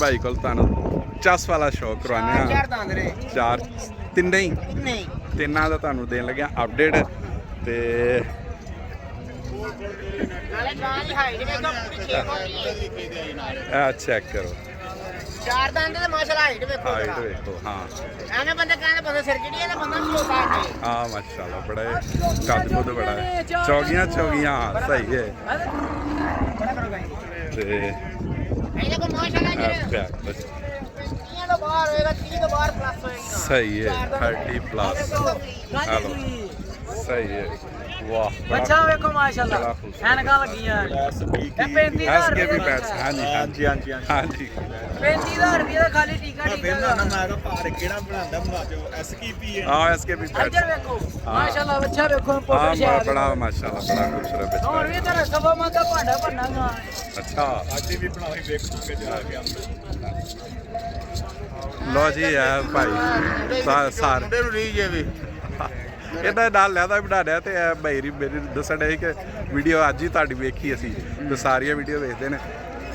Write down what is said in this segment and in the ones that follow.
भाई को चस वाला शौक करवाने चार तिन्ने ही तिन्ना का तुहानू देन लगे अपडेट ते चेक करो चार दांत ते माशाल्लाह हाइट देखो हाइट देखो हाँ एने बंदे कहंदे बंदा सिर जड़ी है ना बंदा छोटा है हाँ माशाल्लाह बड़ा है कद कुद बड़ा है चौगियां सही है ते ये देखो माशाल्लाह जी तो बाहर होएगा 30 तो बाहर प्लस होएगा सही है 30 प्लस हेलो सही है वाह अच्छा देखो माशाल्लाह एनका लगियां एसके भी पैसे हाँ जी 35000 रुपये का खाली टीका हाँ एसके भी पैसे इधर देखो माशाल्लाह अच्छा देखो हाँ बड़ा माशाल्लाह बड़ा खूबसूरत बच्चा और ये तरह सवा माता भांडा बनना अच्छा लो जी है भाई सारे ਇਹਦਾ ਨਾਲ ਲੈਦਾ ਬਣਾੜਿਆ ਤੇ ਭਾਈ ਮੇਰੀ ਦੱਸਣ ਡਿਆ ਸੀ ਕਿ ਵੀਡੀਓ ਅੱਜ ਹੀ ਤੁਹਾਡੀ ਵੇਖੀ ਅਸੀਂ ਤੇ ਸਾਰੀਆਂ ਵੀਡੀਓ ਵੇਖਦੇ ਨੇ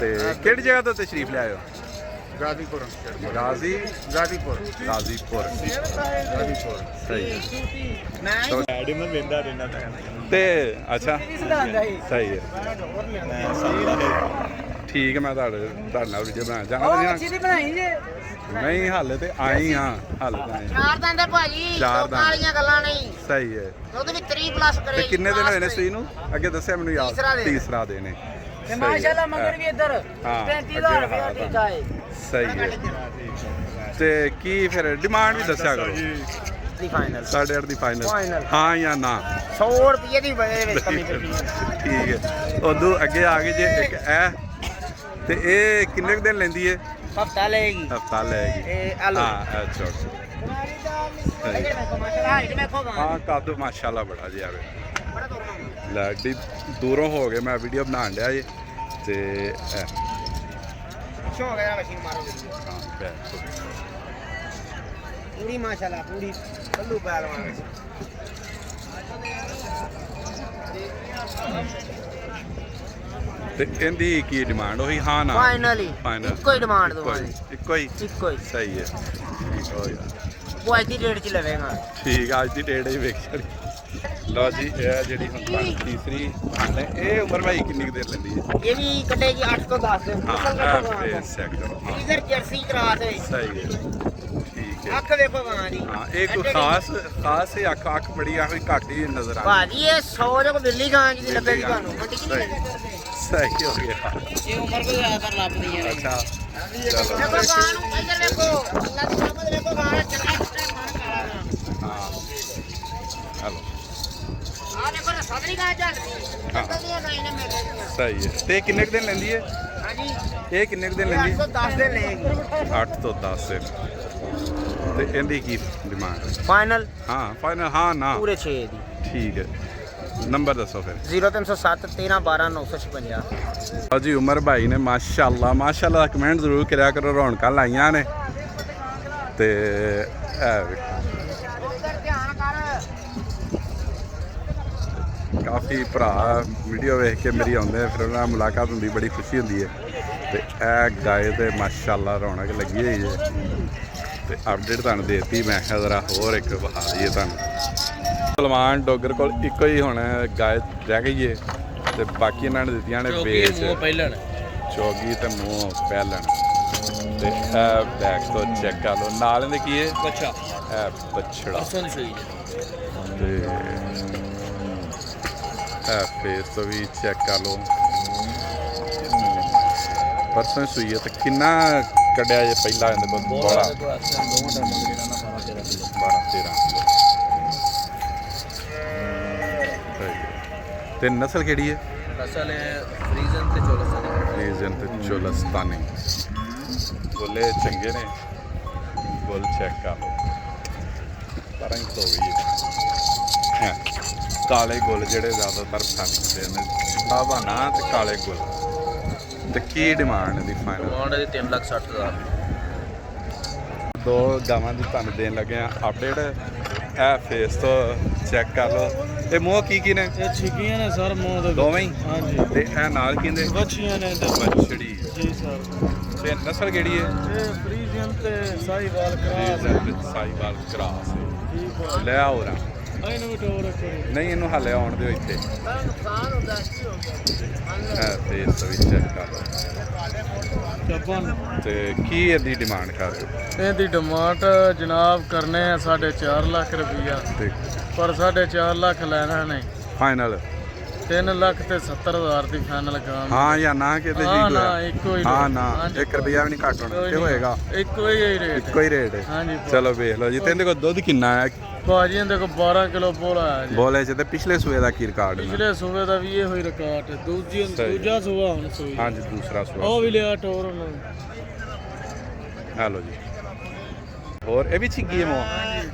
ਤੇ ਕਿਹੜੀ ਜਗ੍ਹਾ ਤੋਂ ਤਸ਼ਰੀਫ ਲਿਆਏ ਹੋ गाजीपुर ਗਾਜ਼ੀਪੁਰ ਸਹੀ ਤੇ ਅੱਛਾ ਸਹੀ ਹੈ ਠੀਕ ਹੈ ਮੈਂ ਤੁਹਾਡੇ ਨਾਲ ਵੀਡੀਓ ਬਣਾ ਜਾਣਾ ਚੀਜ਼ ਬਣਾਈ ਜੇ ਨਹੀਂ ਹਾਲੇ ਤੇ ਆਈ ਹਾਂ ਹਾਲੇ ਤਾਂ ਆਏ ਚਾਰ ਦੰਦ ਹੈ ਭਾਜੀ ਚਾਰ ਦੰਦ ਵਾਲੀਆਂ ਗੱਲਾਂ ਨਹੀਂ ਸਹੀ ਹੈ ਉਹਦੇ ਵੀ 3 ਪਲੱਸ ਕਰੇ ਤੇ ਕਿੰਨੇ ਦਿਨ ਹੋਏ ਨੇ ਸੂਈ ਨੂੰ ਅੱਗੇ ਦੱਸਿਆ ਮੈਨੂੰ ਯਾਦ ਤੀਸਰਾ ਦਿਨ ਹੈ ਤੇ ਮਾਸ਼ਾਅੱਲਾ ਮਗਰ ਵੀ ਇੱਧਰ 35000 ਰੁਪਏ ਟੀਕਾ ਹੈ ਸਹੀ ਹੈ ਤੇ ਕੀ ਫਿਰ ਡਿਮਾਂਡ ਵੀ ਦੱਸਿਆ ਕਰੋ ਦੀ ਫਾਈਨਲ 8.5 ਦੀ ਫਾਈਨਲ ਹਾਂ ਜਾਂ ਨਾ 100 ਰੁਪਏ ਦੀ ਵਿੱਚ ਕਮੀ ਪਈ ਠੀਕ ਹੈ ਉਦੋਂ ਅੱਗੇ ਆ ਗਏ ਜੇ ਇੱਕ ਇਹ ਤੇ ਇਹ ਕਿੰਨੇ ਕੁ ਦਿਨ ਲੈਂਦੀ ਹੈ ਹਫਤਾ ਲਏਗੀ ਹਫਤਾ ਲੈਗੀ ਇਹ ਆਲੂ ਹਾਂ ਅੱਛਾ ਹਾਂ ਕੱਦ ਮਾਸ਼ਾਅੱਲਾ ਬੜਾ ਜੀ ਆਵੇ ਲੱਡੀ ਦੂਰੋਂ ਹੋ ਗਏ ਮੈਂ ਵੀਡੀਓ ਬਣਾਉਣ ਲਿਆ ਜੀ ਤੇ ਸ਼ੋ ਗਿਆ ਮਸ਼ੀਨ ਮਾਰੋ ਹਾਂ ਬੈਠ ਪੂਰੀ ਮਾਸ਼ਾਅੱਲਾ ਪੂਰੀ ਬੱਲੂ ਪਹਿਲਵਾਨ ਵਿੱਚ ਤੇ ਇਹਦੀ ਕੀ ਡਿਮਾਂਡ ਉਹੀ ਹਾਂ ਨਾ ਫਾਈਨਲੀ ਫਾਈਨਲ ਇੱਕੋ ਹੀ ਡਿਮਾਂਡ ਦਵਾਂਗੇ ਇੱਕੋ ਹੀ ਸਹੀ ਹੈ ਠੀਕ ਹੋ ਗਿਆ ਉਹ ਅੱਜ ਦੀ ਡੇਟ 'ਚ ਲਵੇਗਾ ਠੀਕ ਅੱਜ ਦੀ ਡੇਟ ਹੀ ਵੇਖ ਛੜੀ ਲਓ ਜੀ ਇਹ ਜਿਹੜੀ ਹੁਣ ਤੀਸਰੀ ਇਹ ਉਮਰ ਭਾਈ ਕਿੰਨੀ ਕੁ ਦੇਰ ਲੈਂਦੀ ਹੈ ਇਹ ਵੀ ਕੱਢੇਗੀ 8 ਤੋਂ 10 ਦਿਨ ਹਾਂ ਫੇਸ ਚੈੱਕ ਕਰੋ ਹਾਂ ਇਧਰ ਜਰਸੀ ਕਰਾਸ ਹੈ ਸਹੀ ਹੈ ਠੀਕ ਹੈ ਅੱਖ ਵੇਖੋ ਗਾਂ ਦੀ ਹਾਂ ਇਹ ਕੋਈ ਖਾਸ ਹੀ ਅੱਖ ਬੜੀ ਆ ਕੋਈ ਘੱਟ ਹੀ ਨਜ਼ਰ ਆ ਭਾਜੀ ਇਹ 100 ਜੋ ਬਿੱਲੀ ਗਾਂ ਜੀ ਲੱਗੇਗੀ ਤੁਹਾਨੂੰ ਮੰਡੀ 'ਚ ਸਹੀ ਹੋ ਗਿਆ ਇਹ ਉਮਰ ਕੋਈ ਜ਼ਿਆਦਾ ਲੱਭਦੀ ਹੈ ਅੱਛਾ ਦੇਖੋ ਗਾਂ ਨੂੰ ਇਧਰ ਦੇਖੋ ਅੱਲਾ ਦੀ ਰਹਿਮਤ ਦੇਖੋ ਗਾਂ ਚੰਗਾ ਸਟੈਪ ਮਾਰ ਕਾਲਾ ਹਾਂ ਹਲੋ ਆ ਦੇਖੋ ਨਾ ਸਦਰੀ ਗਾਂ ਚੱਲਦੀ ਚੱਲਦੀਆਂ ਗਾਂ ਨੇ ਮੇਰੇ ਦੀਆਂ ਸਹੀ ਹੈ ਤੇ ਕਿੰਨੇ ਕੁ ਦਿਨ ਲੈਂਦੀ ਹੈ ਹਾਂਜੀ ਇਹ ਕਿੰਨੇ ਕੁ ਦਿਨ ਲੈਂਦੀ 8 ਤੋਂ 10 ਦਿਨ ਲਏਗੀ 8 ਤੋਂ 10 ਦਿਨ ਤੇ ਇਹਦੀ ਕੀ ਡਿਮਾਂਡ ਹੈ ਫਾਈਨਲ ਹਾਂ ਫਾਈਨਲ ਹਾਂ ਨਾ ਪੂਰੇ 6 ਦੀ ਠੀਕ ਹੈ ਨੰਬਰ ਦੱਸੋ ਫਿਰ 0307 13 12 956 ਜੀ ਉਮਰ ਭਾਈ ਨੇ ਮਾਸ਼ਾਅੱਲਾ ਦਾ ਕਮੈਂਟ ਜ਼ਰੂਰ ਕਰਿਆ ਕਰੋ ਰੌਣਕਾਂ ਲਾਈਆਂ ਨੇ ਤੇ ਇਹ ਵੇਖੋ ਧਿਆਨ ਕਰ ਕਾਫੀ ਭਰਾ ਵੀਡੀਓ ਵੇਖ ਕੇ ਮੇਰੀ ਆਉਂਦੇ ਫਿਰ ਉਹਨਾਂ ਨਾਲ ਮੁਲਾਕਾਤ ਹੁੰਦੀ ਬੜੀ ਖੁਸ਼ੀ ਹੁੰਦੀ ਹੈ ਤੇ ਇਹ ਗਾਏ ਤੇ ਮਾਸ਼ਾਅੱਲਾ ਰੌਣਕ ਲੱਗੀ ਹੋਈ ਹੈ ਤੇ ਅਪਡੇਟ ਤੁਹਾਨੂੰ ਦੇਤੀ ਮੈਂ ਕਿਹਾ ਜ਼ਰਾ ਹੋਰ ਇੱਕ ਵਿਖਾ ਦਈਏ ਤੁਹਾਨੂੰ ਸਲਮਾਨ ਡੋਗਰ ਕੋਲ ਇੱਕੋ ਹੀ ਹੁਣ ਗਾਇ ਰਹਿ ਗਈ ਹੈ ਤੇ ਬਾਕੀ ਇਹਨਾਂ ਨੇ ਦਿੱਤੀਆਂ ਨੇ ਵੇਚ ਚੌਗੀ ਤੇ ਮੂੰਹ ਪਹਿਲਣ ਤੇ ਇਹ ਬੈਕ ਤੋਂ ਚੈੱਕ ਕਰ ਲਓ ਨਾਲ ਇਹਦੇ ਕੀ ਹੈ ਬੱਚਾ ਇਹ ਬੱਛੜਾ ਤੇ ਇਹ ਫੇਸ ਤੋਂ ਵੀ ਚੈੱਕ ਕਰ ਲਓ ਪਰਸੋਂ ਸੂਈ ਹੈ ਤੇ ਕਿੰਨਾ ਕੱਢਿਆ ਜੇ ਪਹਿਲਾਂ ਇਹਦੇ ਕੋਲ ਬੜਾ 12 13 ਤੇ ਨਸਲ ਕਿਹੜੀ ਹੈ ਨਸਲ ਹੈ ਫਰੀਜ਼ਨ ਤੇ ਚੋਲਸਤਾਨੀ ਗੋਲੇ ਚੰਗੇ ਨੇ ਗੋਲ ਚੈੱਕ ਕਰ ਲਓ ਤਰ੍ਹਾਂ ਹੀ ਤੋਂ ਵੀ ਹੈ ਕਾਲੇ ਗੁੱਲ ਜਿਹੜੇ ਜ਼ਿਆਦਾਤਰ ਪਸੰਦ ਕਰਦੇ ਨੇ ਸਾਵਾਨਾ ਤੇ ਕਾਲੇ ਗੁੱਲ ਤੇ ਕੀ ਡਿਮਾਂਡ ਦੀ ਫਾਈਨਲ ਡਿਮਾਂਡ ਹੈ 3,60,000 ਦੋ ਗਾਵਾਂ ਦੀ ਤੁਹਾਨੂੰ ਦੇਣ ਲੱਗੇ ਆ ਅਪਡੇਟ ਇਹ ਫੇਸ ਤੋਂ ਚੈੱਕ ਕਰ ਲਓ ਇਹ ਮੂੰਹ ਕੀ ਨੇ ਇਹ ਛਿੱਕੀਆਂ ਨੇ ਸਰ ਮੂੰਹ ਦੇ ਦੋਵੇਂ ਹੀ ਹਾਂਜੀ ਤੇ ਇਹ ਨਾਲ ਕਿੰਦੇ ਬੱਚੀਆਂ ਨੇ ਤੇ ਬੱਛੜੀ ਜੀ ਸਰ ਤੇ ਨਸਲ ਕਿਹੜੀ ਹੈ ਇਹ ਫਰੀਜ਼ੀਅਨ ਤੇ ਸਾਈਵਾਲ ਕਰਾਸ ਸਾਈਵਾਲ ਕਰਾਸ ਠੀਕ ਹੈ ਲੈ ਆਓ ਰਾ ਇਹਨੂੰ ਵੀ ਟੋਰ ਰੱਖੋ ਨਹੀਂ ਇਹਨੂੰ ਹਾਲੇ ਆਉਣ ਦਿਓ ਇੱਥੇ ਨੁਕਸਾਨ ਹੁੰਦਾ ਕੀ ਹੋ ਗਿਆ ਤੇ ਇਸ ਵਿੱਚ ਚੈੱਕ ਕਰ ਲਓ ਚੱਪਨ ਤੇ ਕੀ ਇਹਦੀ ਡਿਮਾਂਡ ਕਰ ਰਹੇ ਹੋ? ਇਹਦੀ ਡਿਮਾਂਡ ਜਨਾਬ ਕਰਨੇ ਆ 4.5 ਲੱਖ ਰੁਪਈਆ ਤੇ ਪਰ 4.5 ਲੱਖ ਲੈਣਾ ਨਹੀਂ ਫਾਈਨਲ 3 ਲੱਖ ਤੇ 70,000 ਦੀ ਫਾਈਨਲ ਕਰਾਂਗੇ ਹਾਂ ਜਾਂ ਨਾ ਕਿਤੇ ਜੀ ਹਾਂ ਕੋਈ ਨਾ ਇੱਕੋ ਹੀ ਹਾਂ ਰੇਟ। ਨਾ ਹਾਂਜੀ। 1 ਰੁਪਿਆ ਵੀ ਨਹੀਂ ਘੱਟ ਹੋਣਾ ਕੋਈ ਤੇ ਨਹੀਂ। ਹੋਏਗਾ ਇੱਕੋ ਹੀ ਰੇਟ ਇੱਕੋ ਹੀ ਰੇਟ ਹੈ ਹਾਂਜੀ ਚਲੋ ਵੇਖ ਲਓ ਜੀ ਤੇ ਇਹਦੇ ਕੋਲ ਦੁੱਧ ਕਿੰਨਾ ਹੈ ਭਾਜੀ ਇਹਦੇ ਕੋਲ 12 ਕਿਲੋ ਬੋਲਾ ਆਇਆ ਜੀ ਬੋਲੇ ਚ ਤੇ ਪਿਛਲੇ ਸੂਏ ਦਾ ਕੀ ਰਿਕਾਰਡ ਹੈ ਪਿਛਲੇ ਸੂਬੇ ਦਾ ਵੀ ਇਹ ਹੋਈ ਰਿਕਾਰਡ ਹੈ ਸਹੀ। ਦੂਜਾ ਸੂਬਾ ਹੁਣ ਸੂਈ ਹਾਂਜੀ ਦੂਸਰਾ ਸੂਆ ਉਹ ਵੀ ਲਿਆ ਟੋਰ ਉਹਨਾਂ ਨੇ ਹੈਲੋ ਜੀ ਹੋਰ ਇਹ ਵੀ ਛਿੱਗੀ ਹੈ ਮੋ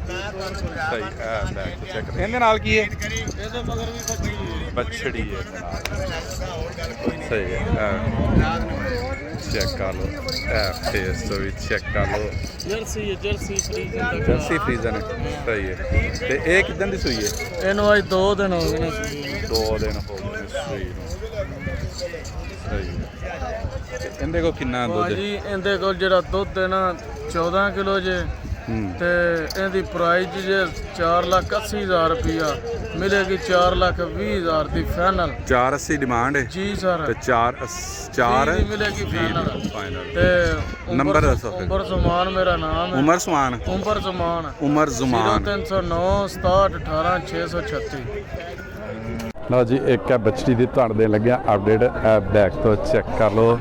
ਸਹੀ ਆ ਬੈਕ ਚੈੱਕ ਇਹਦੇ ਨਾਲ ਕੀ ਹੈ ਇਹਦੇ ਮਗਰ ਵੀ ਬੱਚੀ ਹੈ ਬੱਛੜੀ ਹੈ ਇਹਦੇ ਨਾਲ। ਸਹੀ ਹੈ ਚੈੱਕ ਕਰ ਲਓ ਇਹ ਫੇਸ ਤੋਂ ਵੀ ਚੈੱਕ ਕਰ ਲਓ ਜਰਸੀ ਫਰੀਜ਼ਨ ਦਾ ਜਰਸੀ ਫਰੀਜ਼ਨ ਹੈ ਸਹੀ ਹੈ ਤੇ ਇਹ ਕਿਦਾਂ ਦੀ ਸੂਈ ਹੈ ਇਹਨੂੰ ਅੱਜ 2 ਦਿਨ ਹੋ ਗਏ ਨੇ ਸੂਈ ਨੂੰ। 2 ਦਿਨ ਹੋ ਗਏ ਸੂਈ ਨੂੰ ਸਹੀ ਹੈ ਤੇ ਇਹਦੇ ਕੋਲ ਕਿੰਨਾ ਦੁੱਧ ਹੈ? ਭਾਜੀ ਇਹਦੇ ਕੋਲ ਜਿਹੜਾ ਦੁੱਧ ਹੈ ਨਾ 14 ਕਿਲੋ ਜੇ ਹੂੰ ਤੇ ਇਹਦੀ ਪ੍ਰਾਈਸ ਜੇ 4,80,000 ਰੁਪਇਆ ਮਿਲੇਗੀ 4,20,000 ਦੀ ਫਾਈਨਲ 480 ਡਿਮਾਂਡ ਹੈ ਜੀ ਸਰ ਤੇ 4 ਦੀ ਮਿਲੇਗੀ ਫਾਈਨਲ ਫਾਈਨਲ ਤੇ ਨੰਬਰ ਦੱਸੋ ਫਿਰ। ਉਮਰ ਜ਼ਮਾਨ ਮੇਰਾ ਨਾਮ ਹੈ ਉਮਰ ਸਮਾਨ ਉਮਰ ਜ਼ਮਾਨ ਉਮਰ ਜ਼ੁਮਾਨ 0309 67 18 636 ਲਓ ਜੀ ਇੱਕ ਹੈ ਬੱਚੜੀ ਦੀ ਤੁਹਾਨੂੰ ਦੇਣ ਲੱਗਿਆ ਅਪਡੇਟ ਬੈਕ ਤੋਂ ਚੈੱਕ ਕਰ ਲਓ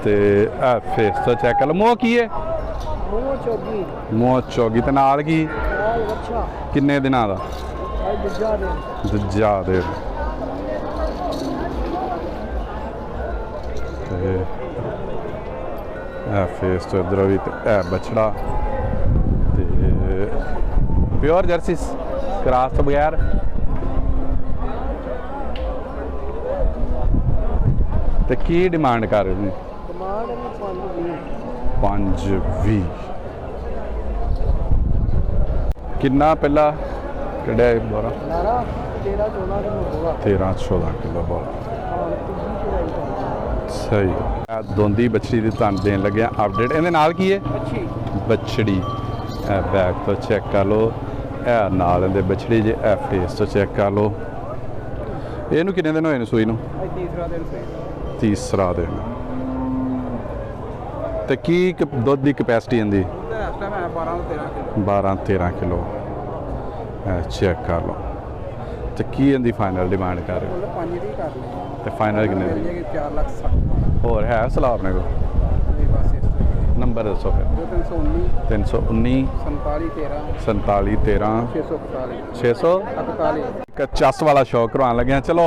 ਤੇ ਇਹ ਫੇਸ ਤੋਂ ਚੈੱਕ ਕਰ ਲਓ ਮੂੰਹ ਕੀ ਹੈ ਮੂੰਹ ਚੋਗੀ ਮੂੰਹ ਚੌਗੀ ਤੇ ਨਾਲ ਕੀ ਅੱਛਾ ਕਿੰਨੇ ਦਿਨਾਂ ਦਾ ਇਹ ਦੂਜਾ ਦੇ ਦੂਜਾ ਦੇ ਤੇ ਇਹ ਫੇਸ ਤੋਂ ਇਧਰ ਵੀ ਤੇ ਇਹ ਬਛੜਾ ਤੇ ਪਿਓਰ ਜਰਸੀ ਕਰਾਸ ਤੋਂ ਬਗੈਰ ਤੇ ਕੀ ਡਿਮਾਂਡ ਕਰ ਰਹੇ ਨੇ ਕਮਾਲ ਇਹਨੂੰ 520 ਕਿੰਨਾ ਪਹਿਲਾ ਕਿਹੜਾ ਹੈ ਬੋਰਾ ਨਾਰਾ 13 14 ਕਿਲੋ ਹੋਗਾ 13 14 ਕਿਲੋ ਬੋਰਾ ਸਹੀ ਇਹ ਦੋਂਦੀ ਬੱਚੜੀ ਦੀ ਤੁਹਾਨੂੰ ਦੇਣ ਲੱਗਿਆ ਅਪਡੇਟ ਇਹਦੇ ਨਾਲ ਕੀ ਹੈ ਅੱਛੀ ਬੱਛੜੀ ਇਹ ਬੈਕ ਤੋਂ ਚੈੱਕ ਕਰ ਲਓ ਇਹ ਨਾਲ ਇਹਦੇ ਬੱਛੜੀ ਜੇ ਇਹ ਫੇਸ ਤੋਂ ਚੈੱਕ ਕਰ ਲਓ ਇਹਨੂੰ ਕਿੰਨੇ ਦਿਨ ਹੋਏ ਨੇ ਸੂਈ ਨੂੰ ਅੱਜ ਤੀਸਰਾ ਦਿਨ ਸੇ ਤੀਸਰਾ ਦਿਨ ਤੇ ਕੀ ਦੁੱਧ ਦੀ ਕਪੈਸਿਟੀ ਇਹਦੀ ਉਹਦਾ ਇਸ ਟਾਈਮ ਹੈ 12 ਤੋਂ 13 ਕਿਲੋ 12-13 ਕਿਲੋ ਚੈੱਕ ਕਰ ਲਓ ਤੇ ਕੀ ਇਹਦੀ ਫਾਈਨਲ ਡਿਮਾਂਡ ਕਰ ਰਹੇ ਹੋ ਉਹਦਾ 5 ਦੀ ਕਰ ਲਈ ਤੇ ਫਾਈਨਲ ਕਿੰਨੇ ਦੀ ਕਿ 4 ਲੱਖ 60 ਹੋਰ ਹੈ ਸਲਾਹ ਆਪਣੇ ਕੋਲ ਦੀ ਬਸ ਇਸ ਤੋਂ ਨੰਬਰ ਦੱਸੋ ਫਿਰ 319 319 47 13 47 13 641 600 41 ਇੱਕ ਚੱਸ ਵਾਲਾ ਸ਼ੌਕ ਕਰਵਾਉਣ ਲੱਗਿਆ ਚਲੋ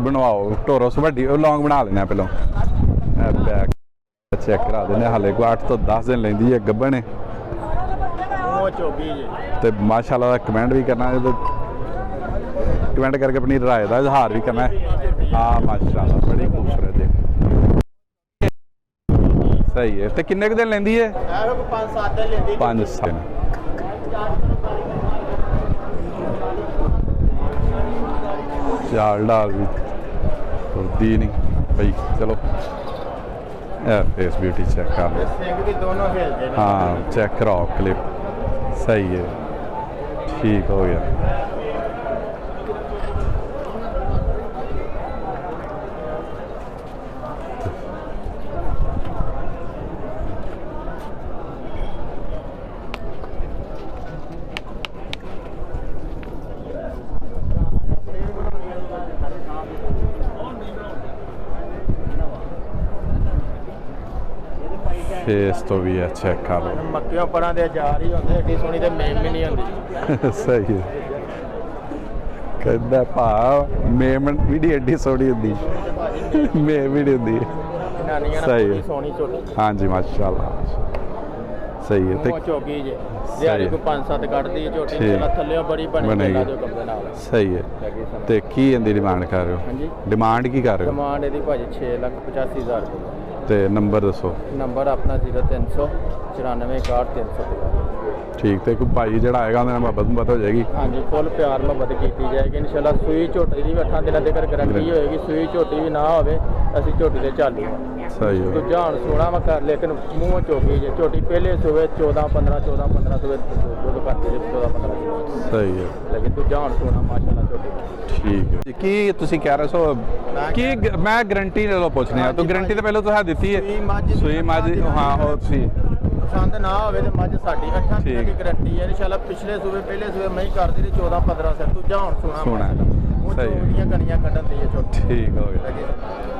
ਬਣਵਾਓ ਟੋਰਸ ਵੱਡੀ ਉਹ ਲੌਂਗ ਬਣਾ ਲੈਣਾ ਪਹਿਲਾਂ ਇਹ ਬੈਕ ਚੈੱਕ ਕਰਾ ਦਿੰਦੇ ਹਾਲੇ ਕੋ 8 ਤੋਂ 10 ਦਿਨ ਲੈਂਦੀ ਹੈ ਗੱਭਣ ਹੈ ਉਹ ਚੋਗੀ ਜੇ ਤੇ ਮਾਸ਼ਾਅੱਲਾ ਦਾ ਕਮੈਂਟ ਵੀ ਕਰਨਾ ਹੈ ਕਮੈਂਟ ਕਰਕੇ ਆਪਣੀ ਰਾਏ ਦਾ ਇਜ਼ਹਾਰ ਵੀ ਕਰਨਾ ਹੈ ਹਾਂ ਮਾਸ਼ਾਅੱਲਾ ਬੜੀ ਖੂਬਸੂਰਤ ਹੈ ਸਹੀ ਹੈ ਤੇ ਕਿੰਨੇ ਕੁ ਦਿਨ ਲੈਂਦੀ ਹੈ ਇਹ ਕੋ 5-7 ਦਿਨ ਲੈਂਦੀ 5 ਚਾਲ ਡਾਲ ਵੀ ਤੁਰਦੀ ਨਹੀਂ ਭਾਈ ਚਲੋ ਇਹ ਫੇਸ ਬਿਊਟੀ ਚੈੱਕ ਕਰ ਲਓ ਸਿੰਘ ਦੀ ਦੋਨੋਂ ਖੇਲਦੇ ਨੇ ਹਾਂ ਚੈੱਕ ਕਰਾਓ ਕਲਿੱਪ ਸਹੀ ਹੈ ਠੀਕ ਹੋ ਗਿਆ ਫੇਸ ਤੋਂ ਵੀ ਹੈ ਚੈੱਕ ਕਰ ਲਓ ਮੱਕੀਆਂ ਪਰਾਂ ਦੇ ਅਚਾਰ ਹੀ ਹੁੰਦੇ ਏਡੀ ਸੋਹਣੀ ਤੇ ਮੇਮ ਵੀ ਨਹੀਂ ਹੁੰਦੀ ਸਹੀ ਹੈ ਕਹਿੰਦਾ ਭਾ ਮੇਮਨ ਵੀ ਏਡੀ ਸੋਹਣੀ ਹੁੰਦੀ ਮੇਮ ਵੀ ਨਹੀਂ ਹੁੰਦੀ ਨਾਨੀਆਂ ਸਹੀ ਨਾਲ ਹੈ। ਸੋਹਣੀ ਝੋਟੀ ਹਾਂਜੀ ਮਾਸ਼ਾਅੱਲਾ ਸਹੀ ਹੈ ਤੇ ਉਹ ਚੋਗੀ ਜੇ ਦਿਹਾੜੀ ਕੋ 5-7 ਕੱਢਦੀ ਹੈ ਝੋਟੀ ਠੀਕ। ਨਾਲ ਥੱਲੇ ਬੜੀ ਬਣੀ ਬਣੇਗੀ। ਪਹਿਲਾਂ ਦੇ ਕੰਦੇ ਨਾਲ ਸਹੀ ਹੈ ਲੱਗੀ ਸਮਝ ਤੇ ਕੀ ਇਹਦੀ ਡਿਮਾਂਡ ਕਰ ਰਹੇ ਹੋ ਹਾਂਜੀ ਡਿਮਾਂਡ ਕੀ ਕਰ ਰਹੇ ਹੋ ਕਮਾਂਡ ਇਹਦੀ ਭਾਜੀ 6,85,000 ਰੁਪਏ ਤੇ ਨੰਬਰ ਦੱਸੋ। ਨੰਬਰ ਆਪਣਾ 0300 94 61 ਠੀਕ, ਤੇ ਕੋਈ ਭਾਈ ਜਿਹੜਾ ਆਏਗਾ ਉਹਦੇ ਨਾਲ ਮੁਹੱਬਤ ਹੋ ਜਾਏਗੀ। ਹਾਂਜੀ, ਫੁੱਲ ਪਿਆਰ ਮੁਹੱਬਤ ਕੀਤੀ ਜਾਏਗੀ ਇਨਸ਼ਾਅੱਲਾ। ਸੂਈ ਝੋਟੀ ਦੀ ਵੀ 8 ਦਿਨਾਂ ਦੇ ਗਰੰਟੀ ਹੋਏਗੀ। ਸੂਈ ਝੋਟੀ ਵੀ ਨਾ ਹੋਵੇ ਅਸੀਂ ਝੋਟੀ ਦੇ ਚਾਲੂ ਸਹੀ ਹੋ ਦੂਜਾ ਹੁਣ ਸੋਣਾ ਵਾ ਕਰ, ਲੇਕਿਨ ਮੂੰਹ ਚੋਗੀ ਜੇ ਝੋਟੀ ਪਹਿਲੇ ਸੂਏ 14 15 ਸੂਏ ਦੁੱਧ ਕਰਦੇ 14 15 ਸਹੀ ਹੈ। ਲੇਕਿਨ ਦੂਜਾ ਹੁਣ ਸੋਣਾ ਮਾਸ਼ਾਅੱਲਾ ਝੋਟੀ। ਠੀਕ ਹੈ। ਕੀ ਤੁਸੀਂ ਕਹਿ ਰਹੇ ਸੋ ਕੀ ਮੈਂ ਗਰੰਟੀ ਲੈ ਲਓ ਪੁੱਛਨੇ ਆ, ਤੂੰ ਗਰੰਟੀ ਤਾਂ ਪਹਿਲਾਂ ਤੁਸੀਂ ਦਿੱਤੀ ਹੈ। ਸੂਈ ਮੱਝ ਹਾਂ ਉਹ ਤੁਸੀਂ ਪਸੰਦ ਨਾ ਹੋਵੇ ਤੇ ਮੱਝ ਸਾਡੀ 8 ਦਿਨਾਂ ਦੀ ਠੀਕ। ਗਰੰਟੀ ਹੈ ਇਨਸ਼ਾਅੱਲਾ। ਪਿਛਲੇ ਸੂਏ ਪਹਿਲੇ ਸੂਏ ਮੈਂ ਹੀ ਕਰਦੀ ਰਹੀ 14 15 ਸਿਰ। ਦੂਜਾ ਹੁਣ ਸੋਣਾ ਸਹੀ ਹੈ। ਕਣੀਆਂ ਕੱਢਣ ਦੀ ਹੈ ਝੋਟੀ। ਠੀਕ ਹੋ ਗਿਆ।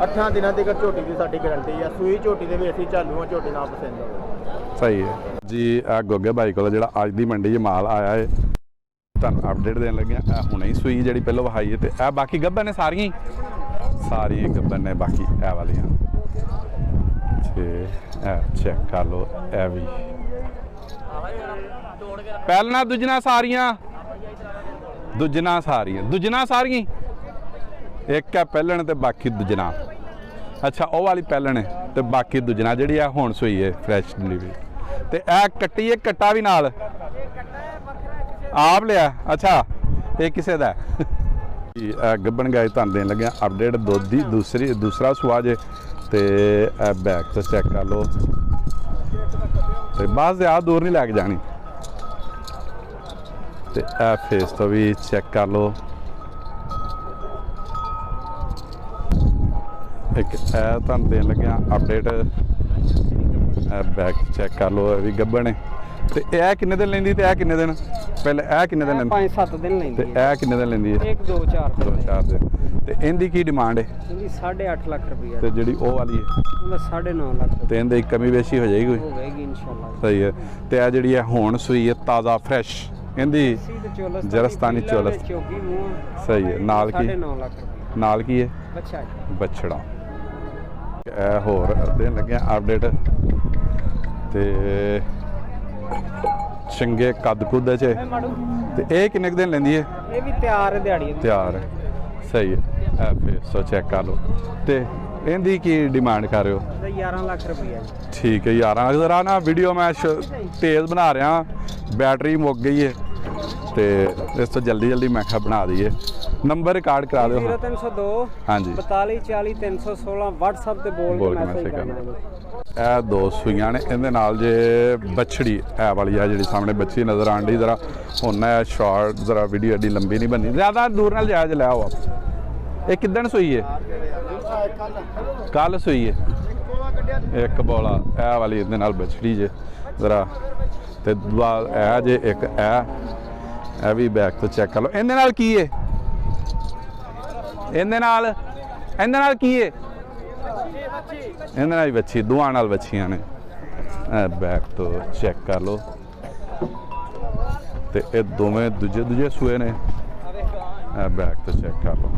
8 ਦਿਨਾਂ ਦੀ ਝੋਟੀ ਦੀ ਸਾਡੀ ਗਰੰਟੀ ਹੈ। ਸੂਈ ਝੋਟੀ ਦੇ ਵੀ ਅਸੀਂ ਚਾਲੂ ਹਾਂ, ਝੋਟੀ ਨਾ ਪਸੰਦ ਹੋਵੇ। ਸਹੀ ਹੈ ਜੀ। ਆ ਗੋਗੇ ਭਾਈ ਕੋਲ ਜਿਹੜਾ ਅੱਜ ਦੀ ਮੰਡੀ 'ਚ ਮਾਲ ਆਇਆ ਹੈ ਤੁਹਾਨੂੰ ਅਪਡੇਟ ਦੇਣ ਲੱਗੇ ਆ। ਇਹ ਹੁਣੇ ਹੀ ਸੂਈ ਜਿਹੜੀ ਪਹਿਲਾਂ ਵਹਾਈ ਹੈ ਤੇ ਇਹ ਬਾਕੀ ਗੱਭਣ ਨੇ ਸਾਰੀਆਂ ਗੱਭਣ ਨੇ ਬਾਕੀ ਇਹ ਵਾਲੀਆਂ ਤੇ ਇਹ ਚੈੱਕ ਕਰ ਲਓ। ਇਹ ਵੀ ਪਹਿਲਾਂ ਦੂਜਣਾ ਸਾਰੀਆਂ ਇੱਕ ਹੈ ਪਹਿਲਣ ਤੇ ਬਾਕੀ ਦੂਜਣਾ। ਅੱਛਾ, ਉਹ ਵਾਲੀ ਪਹਿਲਣ ਹੈ ਤੇ ਬਾਕੀ ਦੂਜਣਾ ਜਿਹੜੀ ਆ ਹੁਣ ਸੂਈ ਹੈ ਫਰੈਸ਼ ਡਿਲੀਵਰੀ। ਤੇ ਇਹ ਕੱਟੀ ਹੈ, ਕੱਟਾ ਵੀ ਨਾਲ ਆਪ ਲਿਆ। ਅੱਛਾ, ਇਹ ਕਿਸੇ ਦਾ ਗੱਬਣ ਗਾਏ ਤੁਹਾਨੂੰ ਦੇਣ ਲੱਗਿਆ ਅਪਡੇਟ। ਦੁੱਧ ਦੀ ਦੂਸਰਾ ਸੁਆ ਜੇ ਤੇ ਇਹ ਬੈਕ ਤੋਂ ਚੈੱਕ ਕਰ ਲਓ ਤੇ ਬਸ ਜ਼ਿਆਦਾ ਦੂਰ ਨਹੀਂ ਲੈ ਕੇ ਜਾਣੀ। ਤੇ ਇਹ ਫੇਸ ਤੋਂ ਵੀ ਚੈੱਕ ਕਰ ਲਓ। ਇੱਕ ਇਹ ਤੁਹਾਨੂੰ ਦੇਣ ਲੱਗਿਆ ਅਪਡੇਟ। ਬੈਕ ਚੈੱਕ ਕਰ ਲਓ, ਇਹ ਵੀ ਗੱਬਣ ਹੈ। ਤੇ ਇਹ ਕਿੰਨੇ ਦਿਨ ਲੈਂਦੀ ਤੇ ਇਹ ਕਿੰਨੇ ਦਿਨ ਪਹਿਲੇ ਇਹ ਕਿੰਨੇ ਦਿਨ ਲੈਂਦੀ? 5-7 ਦਿਨ ਲੈਂਦੀ ਤੇ ਇਹ ਕਿੰਨੇ ਦਿਨ ਲੈਂਦੀ ਹੈ? 1-2-4 ਦਿਨ। ਤੇ ਇਹਦੀ ਕੀ ਡਿਮਾਂਡ ਹੈ? ਇਹਦੀ 8.5 ਲੱਖ ਰੁਪਈਆ ਤੇ ਜਿਹੜੀ ਉਹ ਵਾਲੀ ਹੈ ਉਹਦਾ 9.5 ਲੱਖ ਤੇ ਇਹਦੀ ਕਮੀ ਬੇਸ਼ੀ ਹੋ ਜਾਏਗੀ ਕੋਈ? ਹੋ ਜਾਏਗੀ ਇਨਸ਼ਾਅੱਲਾ। ਸਹੀ ਹੈ। ਤੇ ਇਹ ਜਿਹੜੀ ਹੈ ਹੁਣ ਸੂਈ ਹੈ ਤਾਜ਼ਾ ਫਰੈਸ਼, ਇਹਦੀ ਜਰਸਤਾਨੀ ਚੋਲਸ। ਚੌਕੀ ਮੂੰਹ ਸਹੀ ਹੈ। ਨਾਲ ਕੀ 9.5 ਲੱਖ ਰੁਪਈਆ ਨਾਲ ਕੀ ਹੈ? ਬੱਚਾ ਬਛੜਾ। ਇਹ ਹੋਰ ਦੇਣ ਲੱਗਿਆ ਅਪਡੇਟ ਤੇ ਚੰਗੇ ਕੱਦ ਕੁੱਦ ਚ। ਤੇ ਇਹ ਕਿੰਨੇ ਕੁ ਦਿਨ ਲੈਂਦੀ ਹੈ? ਇਹ ਵੀ ਤਿਆਰ ਹੈ ਦਿਹਾੜੀ ਤਿਆਰ ਹੈ। ਸਹੀ ਹੈ। ਇਹ ਫੇਸ ਤੋਂ ਚੈੱਕ ਕਰ ਲਓ। ਤੇ ਇਹਦੀ ਕੀ ਡਿਮਾਂਡ ਕਰ ਰਹੇ ਹੋ? 11 ਲੱਖ ਰੁਪਈਆ। ਠੀਕ ਹੈ। 11 ਜ਼ਰਾ ਨਾ ਵੀਡੀਓ ਮੈਂ ਤੇਜ਼ ਬਣਾ ਰਿਹਾ, ਬੈਟਰੀ ਮੁੱਕ ਗਈ ਹੈ ਤੇ ਇਸ ਤੋਂ ਜਲਦੀ ਮੈਂ ਕਿਹਾ ਬਣਾ ਦਈਏ। ਨੰਬਰ ਰਿਕਾਰਡ ਕਰਾ ਦਿਓ। 0302 ਹਾਂਜੀ 42 40 316 WhatsApp ਤੇ ਬੋਲ ਕੇ ਮੈਸੇਜ ਕਰਨਾ। ਇਹ ਦੋ ਸੂਈਆਂ ਨੇ। ਇਹਦੇ ਨਾਲ ਜੇ ਬੱਛੜੀ ਇਹ ਵਾਲੀ ਆ ਜਿਹੜੀ ਸਾਹਮਣੇ ਬੱਚੀ ਨਜ਼ਰ ਆਣ ਡਈ। ਜ਼ਰਾ ਹੁਣ ਇਹ ਸ਼ਾਰਟ ਜ਼ਰਾ ਵੀਡੀਓ ਐਡੀ ਲੰਬੀ ਨਹੀਂ ਬਣਨੀ, ਜ਼ਿਆਦਾ ਦੂਰ ਨਾਲ ਜਾਇਜ਼ ਲੈ ਆਓ ਆਪ। ਇਹ ਕਿੱਦਣ ਸੂਈ ਹੈ? ਕੱਲ ਸੂਈ ਹੈ। ਇੱਕ ਬੋਲਾ ਇਹ ਵਾਲੀ ਇਹਦੇ ਨਾਲ ਬੱਛੜੀ ਜੇ ਜ਼ਰਾ। ਤੇ ਇਹ ਜੇ ਇੱਕ ਇਹ ਵੀ ਬੈਕ ਤੋਂ ਚੈੱਕ ਕਰ ਲਓ। ਇਹਦੇ ਨਾਲ ਕੀ ਹੈ? ਇਹਦੇ ਨਾਲ ਕੀ ਹੈ? ਇਹਦੇ ਨਾਲ ਹੀ ਬੱਚੀ, ਦੋਵਾਂ ਨਾਲ ਬੱਚੀਆਂ ਨੇ। ਬੈਕ ਤੋਂ ਚੈੱਕ ਕਰ ਲਓ। ਤੇ ਇਹ ਦੋਵੇਂ ਦੂਜੇ ਸੂਏ ਨੇ। ਬੈਕ ਤੋਂ ਚੈੱਕ ਕਰ ਲਓ।